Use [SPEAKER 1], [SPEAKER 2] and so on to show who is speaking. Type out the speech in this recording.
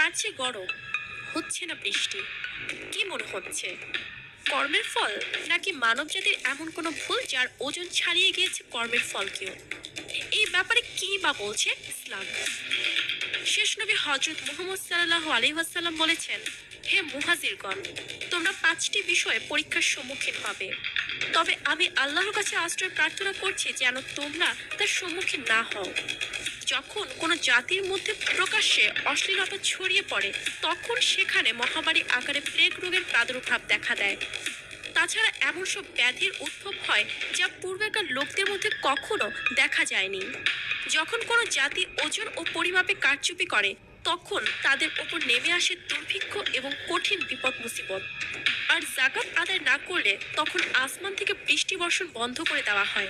[SPEAKER 1] বাড়ছে গরম, হচ্ছে না বৃষ্টি। কি মনে হচ্ছে, কর্মের ফল, নাকি মানবজাতির এমন কোনো ভুল যার ওজন ছাড়িয়ে গিয়েছে কর্মের ফলকেও? এই ব্যাপারে কি বা বলছে ইসলাম? শেষ নবী হজরত মুহাম্মদ সাল্লাল্লাহু আলাইহি ওয়াসাল্লাম বলেছেন, হে মুহাজিরগণ, তোমরা পাঁচটি বিষয়ে পরীক্ষার সম্মুখীন হবে, তবে আমি আল্লাহর কাছে আশ্রয় প্রার্থনা করছি যেন তোমরা তার সম্মুখীন না হও। যখন কোনো জাতির মধ্যে প্রকাশ্যে অশ্লীলতা ছড়িয়ে পড়ে, তখন সেখানে মহামারী আকারে প্লেগ রোগের প্রাদুর্ভাব দেখা দেয়। তাছাড়া এমন সব ব্যাধির উদ্ভব হয় যা পূর্বেকার লোকদের মধ্যে কখনো দেখা যায়নি। যখন কোনো জাতি ওজন ও পরিমাপে কারচুপি করে, তখন তাদের ওপর নেমে আসে দুর্ভিক্ষ এবং কঠিন বিপদ মুসিবত। আর জাকাত আদায় না করলে তখন আসমান থেকে বৃষ্টি বর্ষণ বন্ধ করে দেওয়া হয়।